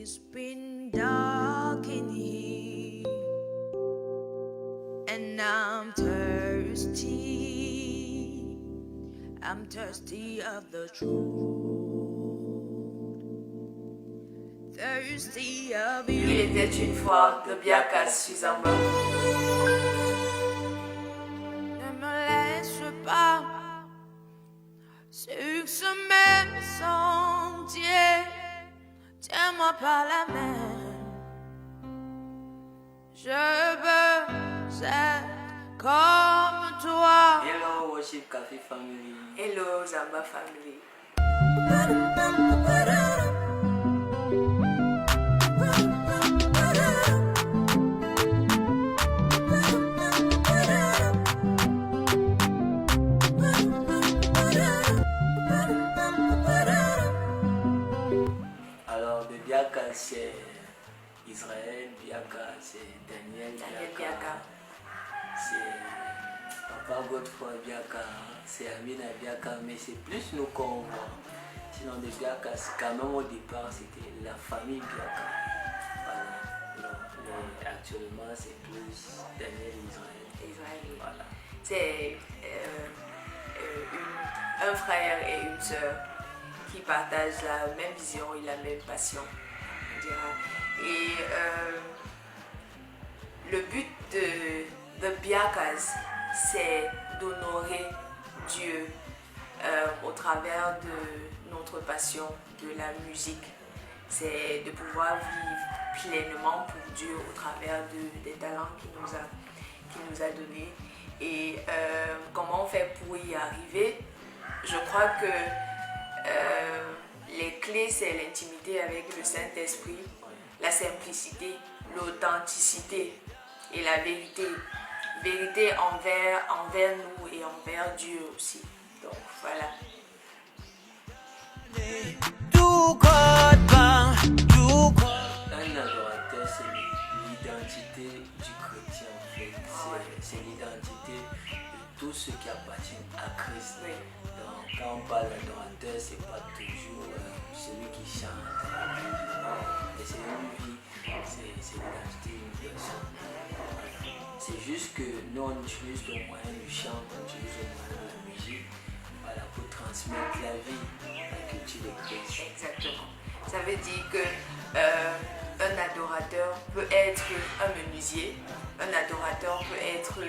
It's been dark in here, and I'm thirsty. I'm thirsty of the truth, thirsty of you. Il était une fois de Biaka Suzamba. Ne me laisse pas sur ce même sentier. Tiens-moi par la main. Je veux être comme toi. Hello Worship Café Family. Hello Zamba Family. Alors de Biaka c'est Israël, Biaka c'est Daniel Biaka. C'est Papa Godefroy Biaka, c'est Amina Biaka, mais c'est plus nous qu'on voit. Sinon de Biaka, quand même au départ c'était la famille Biaka. Voilà. Non, mais actuellement c'est plus Daniel Israël. Voilà. C'est un frère et une sœur qui partagent la même vision et la même passion, on dira. Et le but de Biakas, c'est d'honorer Dieu au travers de notre passion, de la musique. C'est de pouvoir vivre pleinement pour Dieu au travers des talents qu'il nous a donnés. Et comment on fait pour y arriver? Je crois que les clés, c'est l'intimité avec le Saint-Esprit, la simplicité, l'authenticité et la vérité. Vérité envers nous et envers Dieu aussi. Donc voilà. Un adorateur, c'est l'identité du chrétien en fait. C'est l'identité de tout ce qui appartient à Christ. Oui. Donc, quand on parle d'adorateur, c'est pas toujours celui qui chante. Mais c'est une vie, c'est l'identité d'une personne. C'est juste que nous on utilise le moyen du chant, on utilise le moyen de la musique, voilà, pour transmettre la vie, la culture de Christ. Exactement. Ça veut dire que un adorateur peut être un menuisier, un adorateur peut être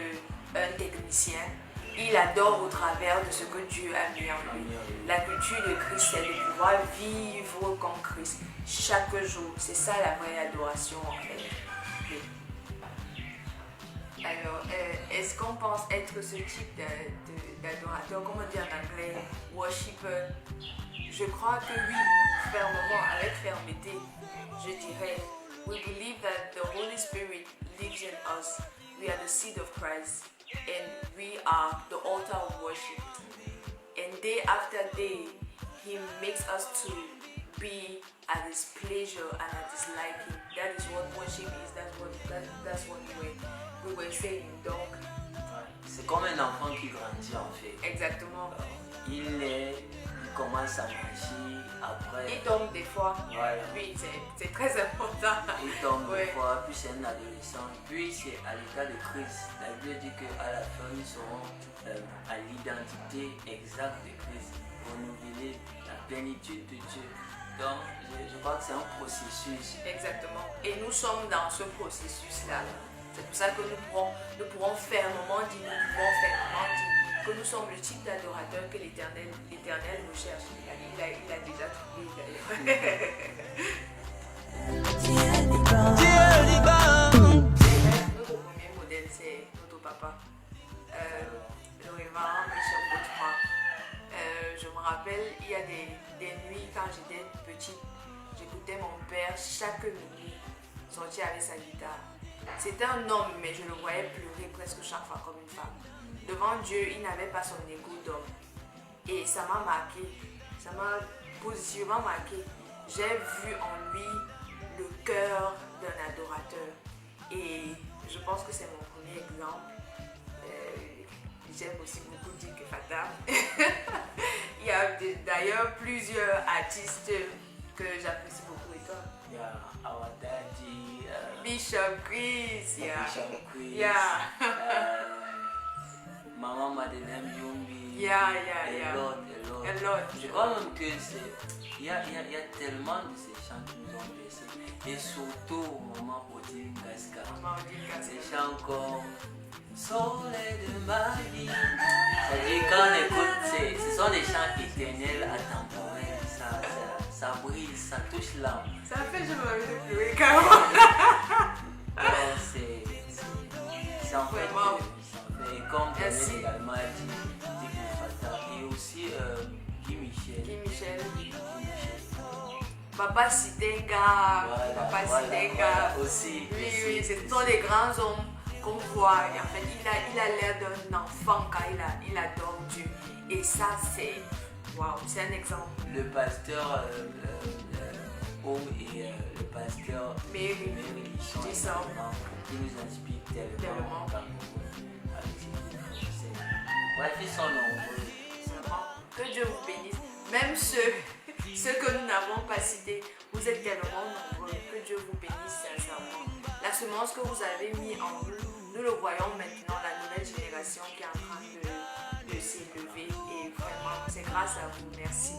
un technicien. Il adore au travers de ce que Dieu a mis en lui. La culture de Christ, c'est de pouvoir vivre comme Christ chaque jour. C'est ça la vraie adoration en fait. Oui. Alors, est-ce qu'on pense être ce type d'adorateur, comment dire en anglais, worshipper? Je crois que oui, fermement, avec fermeté, je dirais, we believe that the Holy Spirit lives in us. We are the seed of Christ and we are the altar of worship. And day after day, He makes us to be at His pleasure and at His liking. That is what worship is. That's what we were saying. Donc, c'est comme un enfant qui grandit en fait. exactement. Il commence à marcher, après Il tombe des fois. voilà. Oui, c'est très important. Il tombe Ouais. des fois, puis c'est un adolescent, puis c'est à l'état de Christ. La Bible dit qu'à la fin ils seront à l'identité exacte de Christ, renouveler la plénitude de Dieu. Donc je crois que c'est un processus. Exactement. Et nous sommes dans ce processus-là. C'est pour ça que nous pourrons fermement dire que nous sommes le type d'adorateur que l'Éternel nous cherche. Il a déjà trouvé d'ailleurs. Notre premier modèle, c'est notre papa, le révérend Michel Godefroy. Je me rappelle, il y a des nuits quand j'étais petite, j'écoutais mon père chaque minuit sortir avec sa guitare. C'était un homme, mais je le voyais pleurer presque chaque fois comme une femme. Devant Dieu, il n'avait pas son ego d'homme. Et ça m'a marqué, ça m'a positivement marqué. J'ai vu en lui le cœur d'un adorateur. Et je pense que c'est mon premier exemple. J'aime aussi beaucoup Dick Fata. Il y a d'ailleurs plusieurs artistes que j'apprécie beaucoup. Et toi? Yeah, our daddy, Bishop Chris, yeah. Bishop Chris, Yeah. Maman Madeleine Yumbi, Yeah. a lot. A lot. Je crois même que il y a tellement de ces chants qui nous ont blessés. Et surtout, Maman Odile Ngaska. Maman Odile Ngaska. Ces chants comme Soleil de ma vie. C'est-à-dire, quand on écoute, ce sont des chants éternels, atemporels. Ça brille, ça touche l'âme. Ça fait que je me envie de pleurer carrément. C'est en fait, comme Daniel également a dit Fata, et aussi Guy Michel. Papa Sidenga. Papa Sidenga. Aussi. Oui, ce sont des grands hommes qu'on voit. Et en fait, il a l'air d'un enfant quand il adore Dieu. Et ça, c'est un exemple. Le pasteur Homme et le pasteur Mary sont qui nous inspirent tellement. Bref, ils sont nombreux. Que Dieu vous bénisse. Même ceux que nous n'avons pas cités, vous êtes tellement nombreux. Que Dieu vous bénisse sincèrement. La semence que vous avez mis en nous le voyons maintenant, la nouvelle génération qui est en train de s'élever. Et vraiment, c'est grâce à vous. Merci.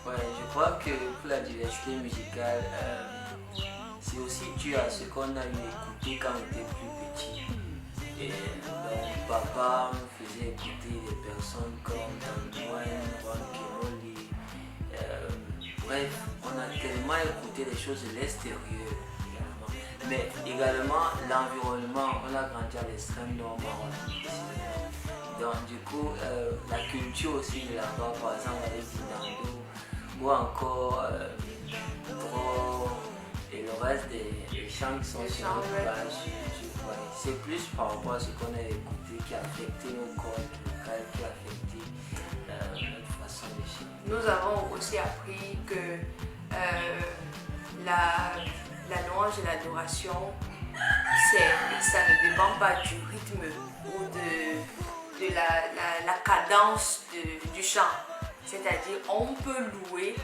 Ouais, je crois que pour la diversité musicale, c'est aussi dû à ce qu'on a eu écouté quand on était plus petit. Et donc, papa me faisait écouter des personnes comme Tom Wayne, Ron Kiroli. Bref, on a tellement écouté des choses de l'extérieur également. Mais également l'environnement, on a grandi à l'extrême nord marocain. Donc du coup, la culture aussi de là-bas, par exemple avec Dinando, ou encore et le reste des chants qui sont sur notre page. C'est plus par rapport à ce qu'on a écouté qui a affecté nos cordes locales, qui a affecté notre façon de chanter. Nous avons aussi appris que la louange et l'adoration, ça ne dépend pas du rythme ou de la cadence du chant. C'est-à-dire, on peut louer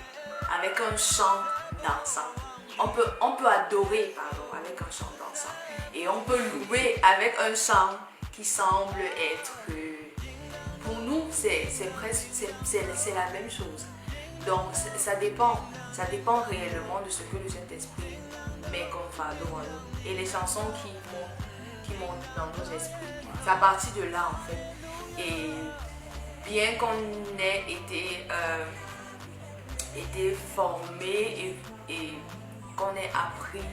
avec un chant dansant. On peut adorer, avec un chant dansant. Et on peut louer avec un chant qui semble être... pour nous, c'est la même chose. Donc, ça dépend réellement de ce que le Saint-Esprit met comme fardeau en nous. Et les chansons qui montent dans nos esprits, c'est à partir de là, en fait. Et bien qu'on ait été formé et qu'on ait appris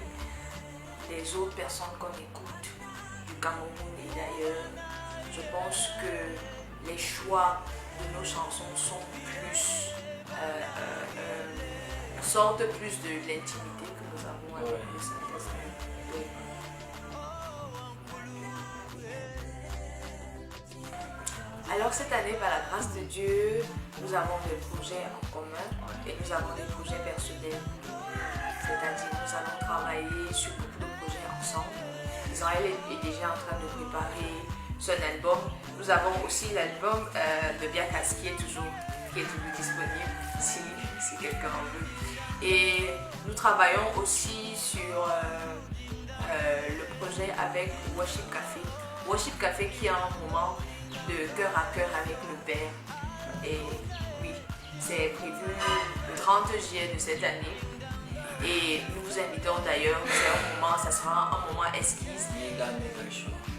des autres personnes qu'on écoute du Cameroun et d'ailleurs, je pense que les choix de nos chansons sont plus sortent plus de l'intimité que nous avons avec le Saint-Esprit. Alors cette année, par la grâce de Dieu, nous avons des projets en commun et nous avons des projets personnels. C'est-à-dire nous allons travailler sur beaucoup de projets ensemble. Israël est déjà en train de préparer son album. Nous avons aussi l'album de Biakas qui est toujours disponible si quelqu'un en veut. Et nous travaillons aussi sur le projet avec Worship Café. Worship Café qui est un moment de cœur à cœur avec le Père. Et oui, c'est prévu le 30 juillet de cette année. Et nous vous invitons d'ailleurs, ça sera un moment esquisse.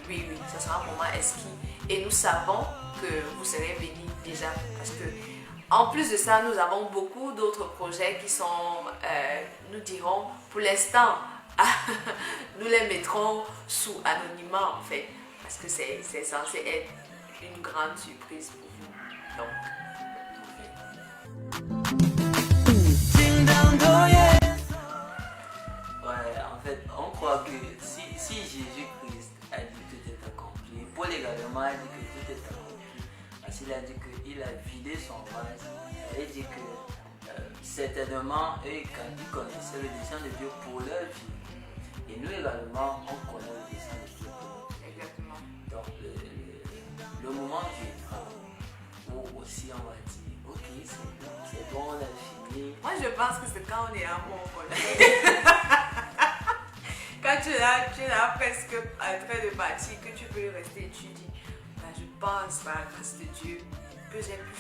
Oui, ça sera un moment esquisse. Et nous savons que vous serez bénis déjà. Parce que, en plus de ça, nous avons beaucoup d'autres projets qui sont, nous dirons, pour l'instant, nous les mettrons sous anonymat en fait. Parce que c'est censé être une grande surprise pour vous. Donc, ouais, en fait, on croit que si Jésus-Christ a dit tout est accompli, Paul également a dit que tout est accompli, parce qu'il a dit qu'il a vidé son vase, il a dit que certainement, eux, quand ils connaissaient le dessein de Dieu pour leur vie, et nous également, on connaît le dessein de Dieu pour nous. exactement. Donc, le moment viendra aussi, on va dire, ok, c'est bon, on a fini. Moi, je pense que c'est quand on est amoureux. Quand tu es là presque en train de partir, que tu peux rester, tu dis, ben, je pense par la grâce de Dieu que j'ai pu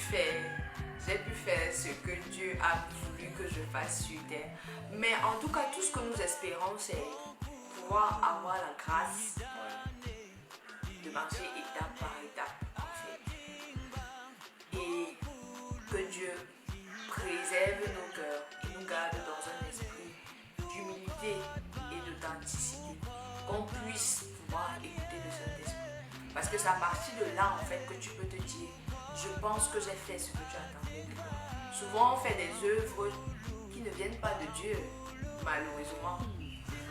faire ce que Dieu a voulu que je fasse sur terre. Mais en tout cas, tout ce que nous espérons, c'est pouvoir avoir la grâce de marcher étape par étape, en fait. Et que Dieu préserve nos cœurs et nous garde dans un esprit d'humilité et d'authenticité, qu'on puisse pouvoir écouter le Saint-Esprit. Parce que c'est à partir de là, en fait, que tu peux te dire, je pense que j'ai fait ce que tu attendais de moi. Souvent, on fait des œuvres qui ne viennent pas de Dieu, malheureusement.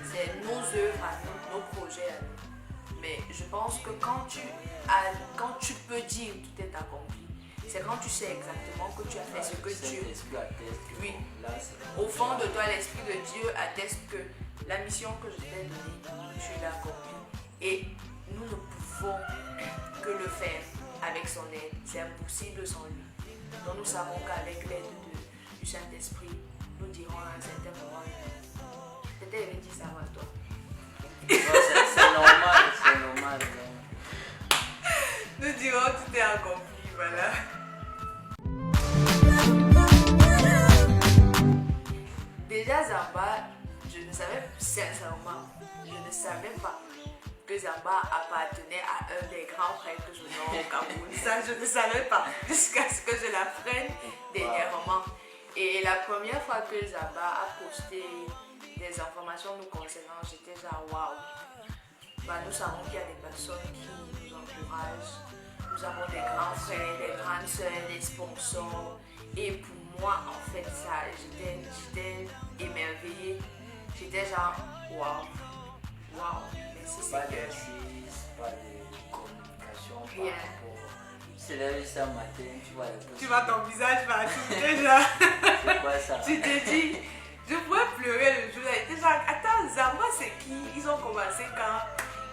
C'est nos œuvres à nous, nos projets à nous. Mais je pense que quand tu peux dire tout est accompli, c'est quand tu sais exactement que tu as fait ce que Dieu... Oui. Au fond de toi, l'Esprit de Dieu atteste que la mission que je t'ai donnée, tu l'as accomplie. Et nous ne pouvons que le faire avec son aide. C'est impossible sans lui. Donc nous savons qu'avec l'aide du Saint-Esprit, nous dirons à un certain moment, peut-être il dit ça à toi. C'est normal. Nous dirons tout est accompli, voilà. Déjà Zamba, je ne savais pas que Zamba appartenait à un des grands frères que je nomme au Cameroun. Ça, je ne savais pas jusqu'à ce que je l'apprenne dernièrement. Et la première fois que Zamba a posté des informations nous concernant, j'étais genre waouh. Bah, nous savons qu'il y a des personnes qui nous encouragent. Nous avons des grands frères, des grandes sœurs, des sponsors. Et pour moi, en fait, ça, j'étais émerveillée. J'étais genre waouh. Merci Pas Seigneur. d'exercice, pas de communication, Rien. par rapport. C'est levé ce matin, tu vois les Tu vois ton visage partout déjà. C'est quoi ça? Tu t'es dit, je pourrais pleurer le jour. J'étais genre, attends, Zamba c'est qui? Ils ont commencé quand?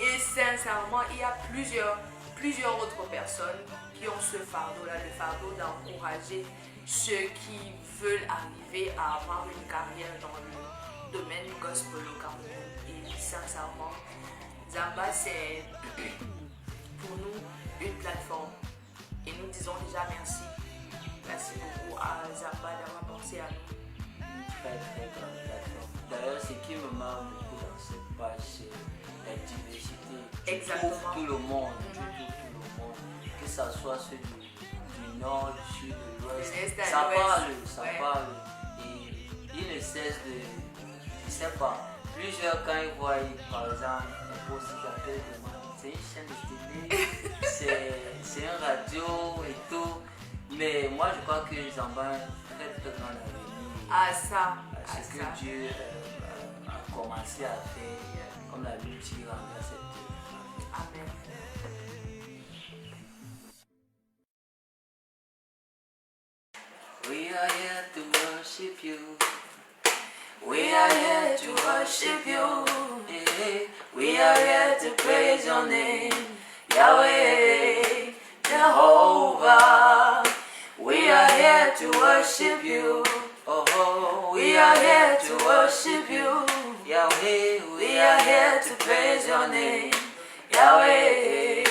Et sincèrement, il y a plusieurs autres personnes qui ont ce fardeau-là, le fardeau d'encourager ceux qui veulent arriver à avoir une carrière dans le domaine du gospel au Cameroun. Et sincèrement, Zamba c'est pour nous une plateforme. Et nous disons déjà merci. Merci beaucoup à Zamba d'avoir pensé à nous. Très grande plateforme. D'ailleurs, ce qui me marque beaucoup dans cette page, c'est la diversité. Exactement. Tu trouves tout le monde, que ce soit ceux du nord, du sud, de l'ouest. Ça parle. Et ils ne cessent de, je sais pas, plusieurs quand ils voient, par exemple, un post qui appelle c'est une chaîne de télé, c'est une radio et tout. Mais moi, je crois que Zamba a un très grand avenir. Ce que Dieu a commencé à faire, comme la Bible dit, rendra cette œuvre. Amen. We are here to worship you. We are here to worship you. Yeah. We are here to praise your name, Yahweh, Jehovah. We are here to worship you. Oh, We are here to worship you. Yahweh, We are here to praise your name, Yahweh,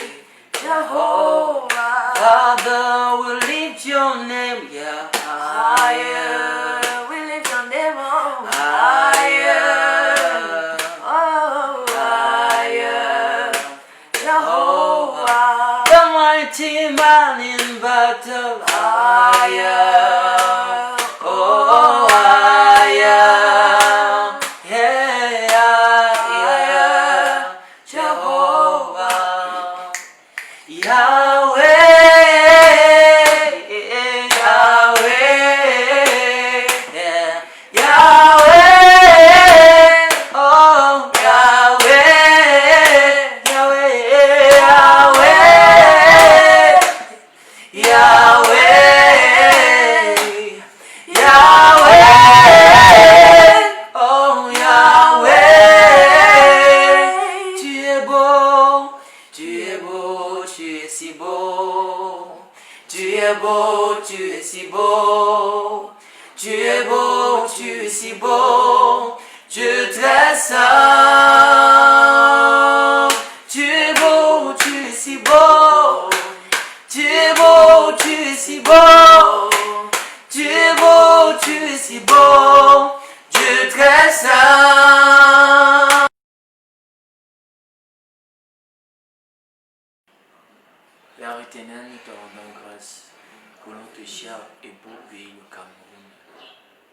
Jehovah. Father, we lift your name, yeah. Higher, we lift your name on higher. Oh, higher, Jehovah. The mighty man in battle, Higher, oh, higher. Yeah, higher, Jehovah. Yahweh, yeah. Yahweh, oh, Yahweh, oh, Yahweh. Tu es beau, tu es si beau. Tu Tu es beau, tu es si beau. Tu es beau, tu es si beau. Dieu très saint. Tu es beau, tu es si beau. Tu es beau, tu es si beau. Tu es beau, tu es si beau. Dieu très saint. Père éternel, nous te rendons grâce pour notre cher et beau pays, le Cameroun.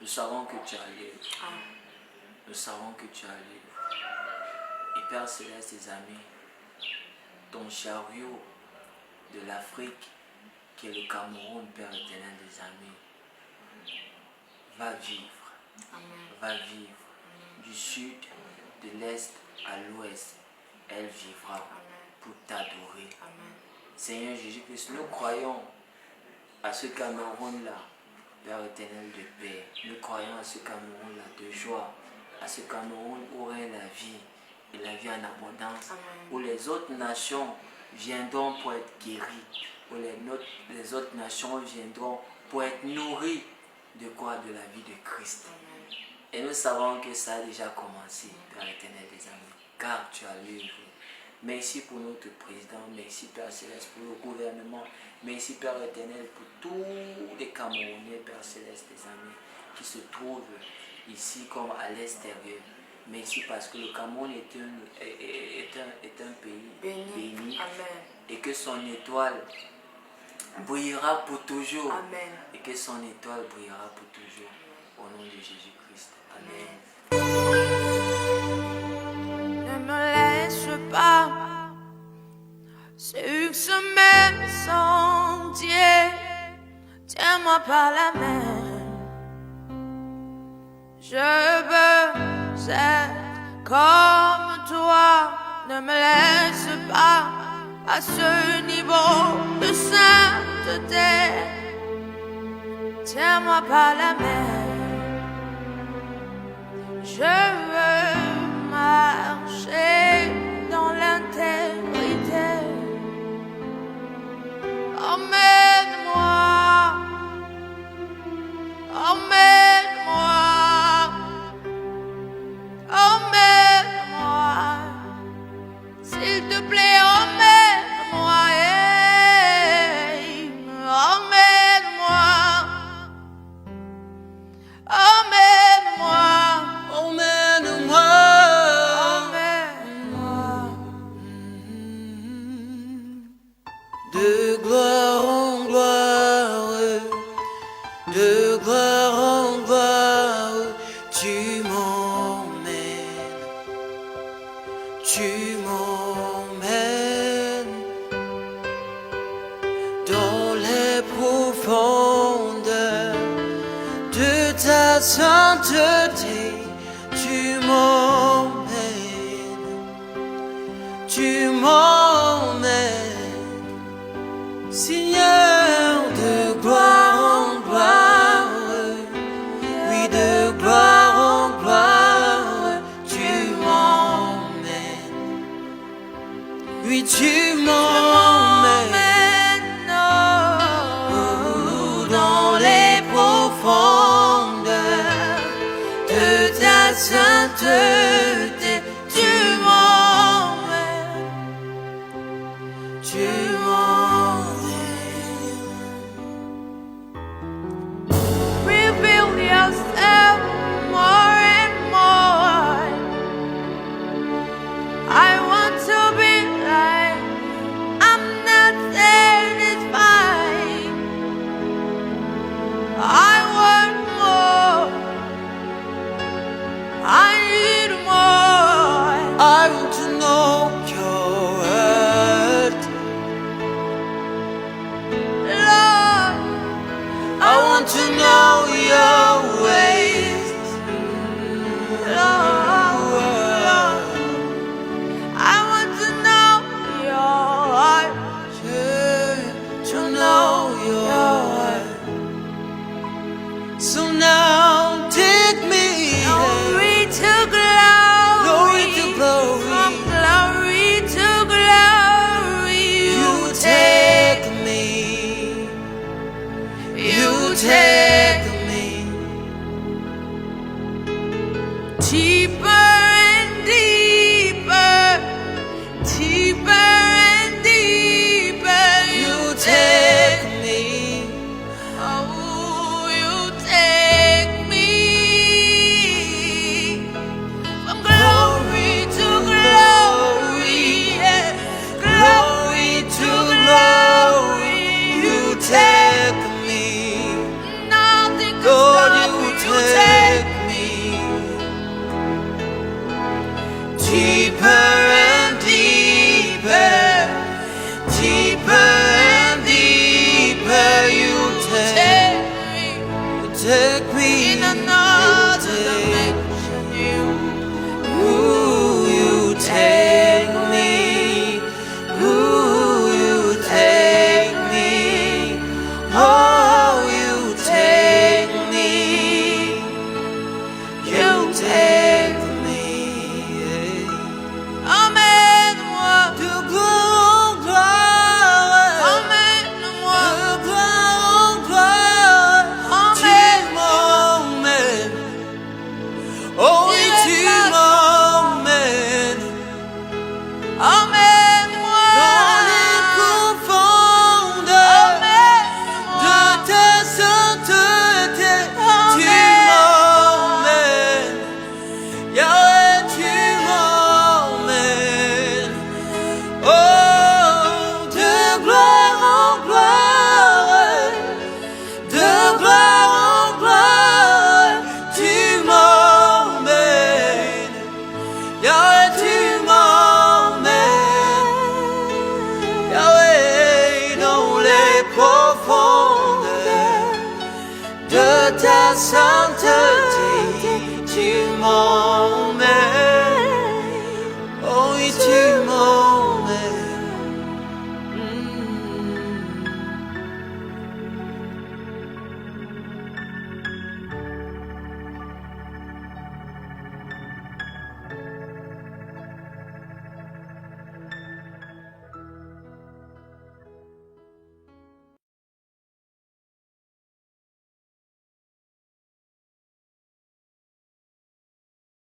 Nous savons que tu as lieu. Nous savons que tu as lieu. Et Père Céleste, tes amis, ton chariot de l'Afrique, qui est le Cameroun, Père éternel des amis, va vivre. Va vivre. Du sud, de l'est à l'ouest, elle vivra pour t'adorer. Seigneur Jésus-Christ, nous croyons à ce Cameroun-là, Père éternel de paix. Nous croyons à ce Cameroun-là de joie, à ce Cameroun où règne la vie et la vie en abondance, où les autres nations viendront pour être guéries, où les autres nations viendront pour être nourries de quoi? De la vie de Christ. Et nous savons que ça a déjà commencé, Père éternel des amis, car tu as l'œuvre. Merci pour notre président, merci Père Céleste pour le gouvernement, merci Père éternel pour tous les Camerounais, Père Céleste des amis, qui se trouvent ici comme à l'extérieur. Merci parce que le Cameroun est un pays béni et que son étoile brillera pour toujours. Amen. Et que son étoile brillera pour toujours. Au nom de Jésus-Christ. Amen. Ne me laisse pas sur ce même sentier. Tiens-moi par la main. Je veux être comme toi. Ne me laisse pas à ce niveau de sainteté. Tiens-moi par la main. Je veux marcher dans l'intégrité. Emmène-moi, emmène-moi, emmène-moi, s'il te plaît, emmène-moi, emmène-moi, emmène-moi, Emmène-moi. De gloire en gloire, de gloire en gloire, tu m'emmènes, tu m'emmènes dans les profondeurs de ta sainteté, tu m'emmènes, tu m'emmènes. Seigneur, de gloire en gloire, oui, de gloire en gloire, tu m'emmènes, oui, tu m'emmènes, dans les profondeurs de ta sainteté, tu m'emmènes, tu Reveal yourself more and more. I want to be like I'm not satisfied. I want more. I need more. deeper and deeper you take me. Oh, you take me from glory to glory, yeah. Glory to glory. You take me. Nothing can stop you. You take me deeper and deeper, deeper and deeper. You take me in another dimension. You take me. You take me. Oh, you take me. You take me. Emmène-moi de gloire en gloire. Emmène-moi de gloire en gloire. Tu m'emmènes. Oh oui, tu m'emmènes. Emmène-moi dans les profondeurs de ta sainteté. Tu m'emmènes. Yahweh, tu m'emmènes. Oh, de gloire en gloire, de gloire en gloire, tu m'emmènes. Yahweh, tu m'emmènes. Yahweh, dans les profondeurs de ta sainteté, tu m'emmènes.